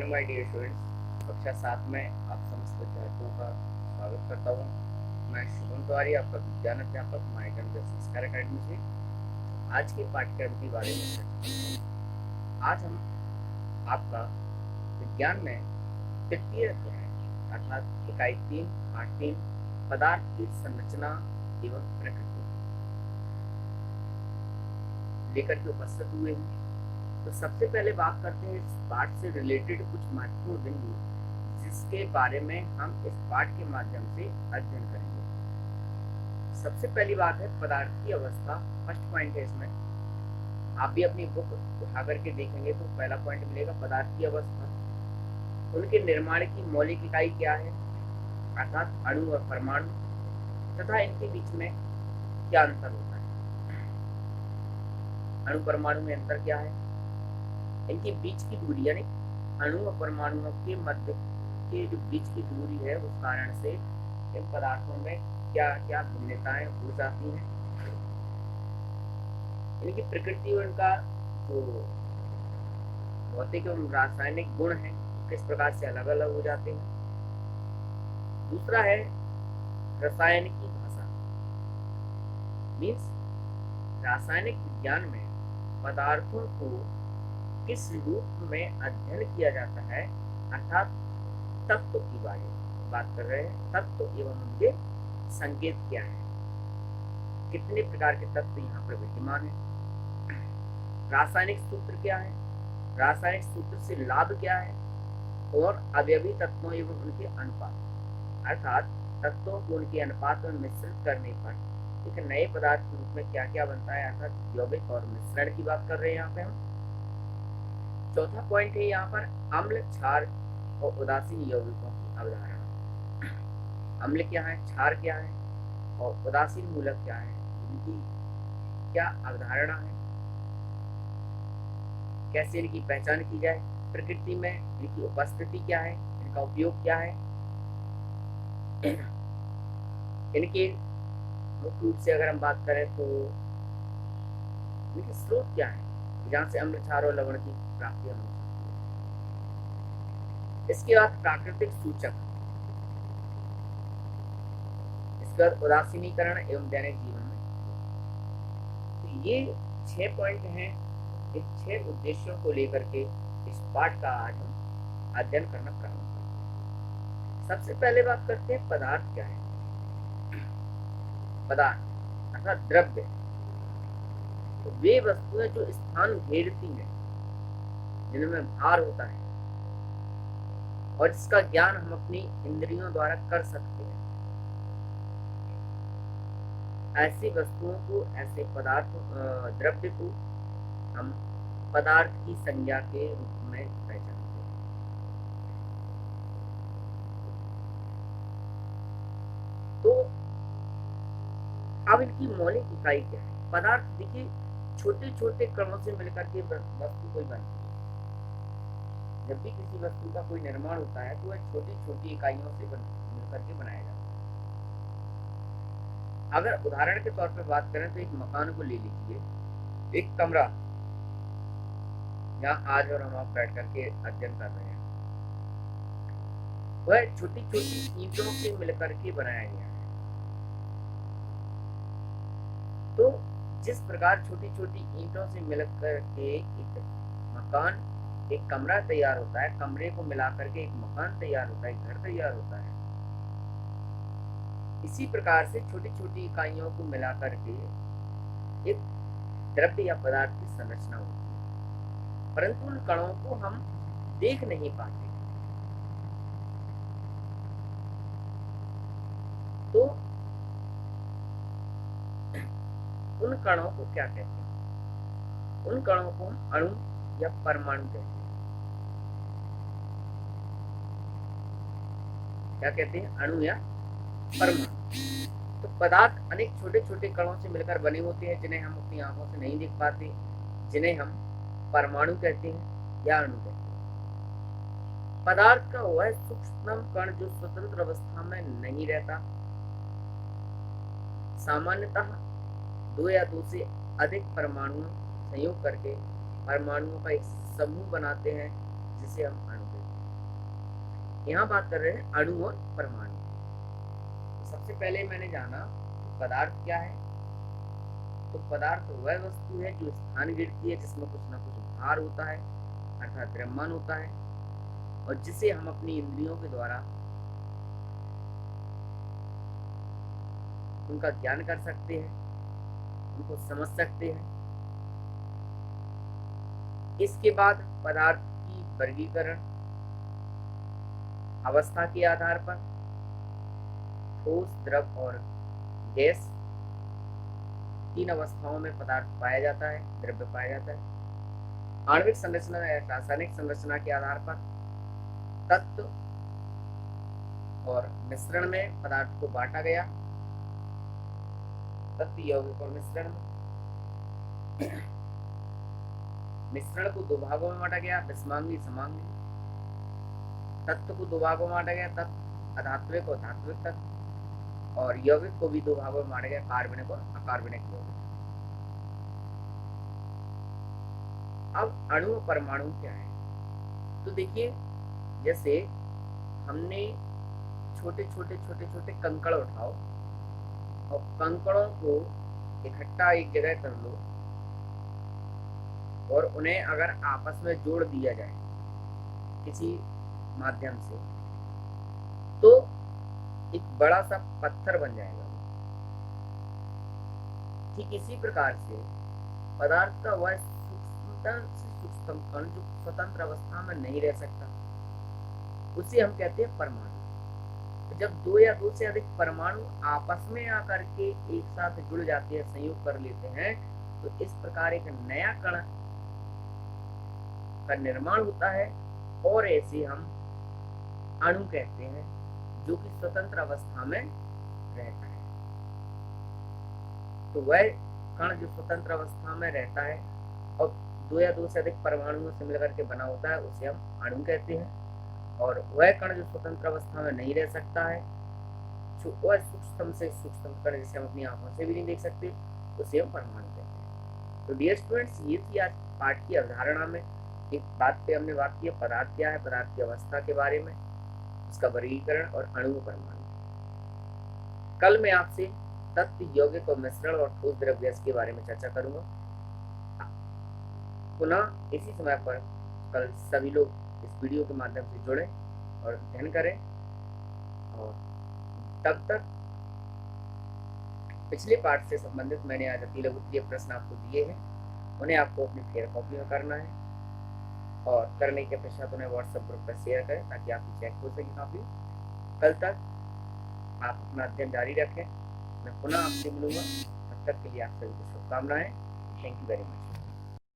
Morning my dear students. कक्षा 7 में आप समस्त विद्यार्थियों का स्वागत करता हूँ। मैं शुभम तिवारी, आपका विज्ञान अध्यापक माय गणित संस्कार अकेडमी से आज के पाठ्यक्रम के बारे में चर्चा करेंगे। आज हम आपका विज्ञान में तृतीय अध्याय अर्थात इकाई 3 पाठ 3 पदार्थ की संरचना एवं प्रकृति लेकर के उपस्थित हुए हैं। तो सबसे पहले बात करते हैं इस पाठ से रिलेटेड कुछ महत्वपूर्ण बिंदु जिसके बारे में हम इस पाठ के माध्यम से अध्ययन करेंगे। सबसे पहली बात है पदार्थ की अवस्था। फर्स्ट पॉइंट है इसमें, आप भी अपनी बुक उठा करके देखेंगे तो पहला पॉइंट मिलेगा पदार्थ की अवस्था। उनके निर्माण की मौलिक इकाई क्या है अर्थात अणु और परमाणु, तथा इनके बीच में क्या अंतर होता है। अणु परमाणु में अंतर क्या है, इनके बीच की दूरी यानी अणु और परमाणुओं के मध्य के जो बीच की दूरी है उस कारण से इन पदार्थों में क्या क्या भिन्नताएं हो जाती हैं। इनकी प्रकृति और इनका जो भौतिक एवं रासायनिक गुण है किस प्रकार से अलग अलग हो जाते हैं। दूसरा है रसायन की भाषा, मीन्स रासायनिक विज्ञान में पदार्थों को किस रूप में अध्ययन किया जाता है अर्थात तत्व की बात कर रहे हैं। तत्व एवं उनके संकेत क्या है, कितने प्रकार के तत्व यहाँ पर विद्यमान है। रासायनिक सूत्र क्या है, रासायनिक सूत्र से लाभ क्या है, और अवयवी तत्वों एवं उनके अनुपात अर्थात तत्वों को उनके अनुपात में मिश्रित करने पर एक नए पदार्थ के रूप में क्या क्या बनता है अर्थात यौगिक और मिश्रण की बात कर रहे हैं यहाँ पे हम। चौथा पॉइंट है यहाँ पर अम्ल, क्षार और उदासीन यौगिकों की अवधारणा। अम्ल क्या है, क्षार क्या है और उदासीन मूलक क्या है, इनकी क्या अवधारणा है, कैसे इनकी पहचान की जाए, प्रकृति में इनकी उपस्थिति क्या है, इनका उपयोग क्या है, इनके मुख्य रूप से अगर हम बात करें तो इनके स्रोत क्या है जहाँ से अम्ल, क्षार और लवण की प्राप्ति हो सकती है। इसके बाद प्राकृतिक सूचक, इसके बाद उदासीनीकरण एवं दैनिक जीवन में। तो ये 6 पॉइंट हैं। इन 6 उद्देश्यों को लेकर के इस पाठ का आज हम अध्ययन करना प्रारंभ करते हैं। सबसे पहले बात करते हैं पदार्थ क्या है। पदार्थ अर्थात द्रव्य तो वे वस्तुएं जो स्थान घेरती हैं, जिनमें भार होता है और जिसका ज्ञान हम अपनी इंद्रियों द्वारा कर सकते हैं, ऐसी वस्तुओं को, ऐसे पदार्थ द्रव्य को हम पदार्थ की संज्ञा के रूप में पहचानते हैं। तो अब इनकी मौलिक इकाई क्या है। पदार्थ देखिए छोटे छोटे कणों से मिलकर के वस्तु कोई बनती है। जब भी किसी वस्तु का कोई निर्माण होता है तो वह छोटी छोटी इकाइयों से मिलकर के बनाया जाता है। अगर उदाहरण के तौर पर बात करें तो एक मकान को ले लीजिए, एक कमरा जहाँ आज और हम आप बैठ करके अध्ययन कर रहे हैं, वह छोटी छोटी ईंटों से मिलकर के बनाया गया है। तो जिस प्रकार छोटी छोटी ईंटों से मिलकर के एक मकान, एक कमरा तैयार होता है, कमरे को मिलाकर के एक मकान तैयार होता है, एक घर तैयार होता है, इसी प्रकार से छोटी छोटी इकाइयों को मिलाकर के एक द्रव्य या पदार्थ की संरचना होती है। परंतु उन कणों को हम देख नहीं पाते। तो उन कणों को क्या कहते हैं, उन कणों को हम अणु या परमाणु कहते हैं। क्या कहते हैं, अणु या परमाणु। तो पदार्थ अनेक छोटे छोटे कणों से मिलकर बने होते हैं जिन्हें हम अपनी आंखों से नहीं देख पाते, जिन्हें हम परमाणु कहते हैं या अणु कहते हैं। पदार्थ का वह सूक्ष्म कण जो स्वतंत्र अवस्था में नहीं रहता, सामान्यतः 2 या 2 से अधिक परमाणु संयोग करके परमाणुओं का एक समूह बनाते हैं जिसे हम अणु कहते हैं। यहाँ बात कर रहे हैं अणु और परमाणु। तो सबसे पहले मैंने जाना कि पदार्थ क्या है। तो पदार्थ वह वस्तु है जो स्थान गिरती है, जिसमें कुछ ना कुछ भार होता है अर्थात द्रव्यमान होता है, और जिसे हम अपनी इंद्रियों के द्वारा उनका ज्ञान कर सकते हैं, उनको समझ सकते हैं। इसके बाद पदार्थ की वर्गीकरण अवस्था के आधार पर ठोस, द्रव और गैस, 3 अवस्थाओं में पदार्थ पाया जाता है, द्रव्य पाया जाता है। आणविक संरचना या रासायनिक संरचना के आधार पर तत्व और मिश्रण में पदार्थ को बांटा गया। तत्व, यौगिक और मिश्रण में मिश्रण को 2 भागों में बांटा गया, विषमांगी, समांगी। तत्व को 2 भागों में बांटा गया, तत्व अधात्विक और धात्विक तत्व, और यौगिक को भी 2 भागों में बांटा गया, कार्बनिक और अकार्बनिक यौगिक। अब अणु और परमाणु क्या है? तो देखिए, जैसे हमने छोटे छोटे कंकड़ उठाओ और कंकड़ों को इकट्ठा एक जगह कर लो और उन्हें अगर आपस में जोड़ दिया जाए किसी माध्यम से, तो एक बड़ा सा पत्थर बन जाएगा। ठीक इसी प्रकार से पदार्थ का वह सूक्ष्म कण जो स्वतंत्र अवस्था में नहीं रह सकता, उसे हम कहते हैं परमाणु। तो जब 2 या 2 से अधिक परमाणु आपस में आकर के एक साथ जुड़ जाते हैं, संयोग कर लेते हैं, तो इस प्रकार एक नया कण का निर्माण होता है, और ऐसे हम अणु कहते हैं, जो कि स्वतंत्र अवस्था में रहता है। तो वह कण जो स्वतंत्र अवस्था में रहता है और 2 या 2 से अधिक परमाणुओं से मिलकर के बना होता है, उसे हम अणु कहते हैं। और वह कण जो स्वतंत्र अवस्था में नहीं रह सकता है, वह सूक्ष्म से सूक्ष्म कण जिसे हम अपनी आंखों से भी नहीं देख सकते, उसे हम परमाणु कहते हैं। तो डियर स्टूडेंट्स, ये थी आज पाठ की अवधारणा में एक बात पे हमने बात की, पदार्थ क्या है, पदार्थ की अवस्था के बारे में, उसका वर्गीकरण और अणु और परमाणु। कल मैं आपसे तत्व, यौगिक और मिश्रण और ठोस, द्रव, गैस के बारे में चर्चा करूंगा। पुनः इसी समय पर कल सभी लोग इस वीडियो के माध्यम से जुड़ें और अध्ययन करें, और तब तक पिछले पाठ से संबंधित मैंने आज अति लघुत्तरीय प्रश्न आपको दिए हैं, उन्हें आपको अपनी फेयर कॉपी में करना है, और करने के पश्चात उन्हें व्हाट्सएप ग्रुप पर शेयर करें ताकि आपकी चेक हो सके कॉपी। कल तक आप अपना अध्ययन जारी रखें। मैं पुनः आपसे मिलूंगा, तब तक के लिए आप सभी को शुभकामनाएं। Thank you very much.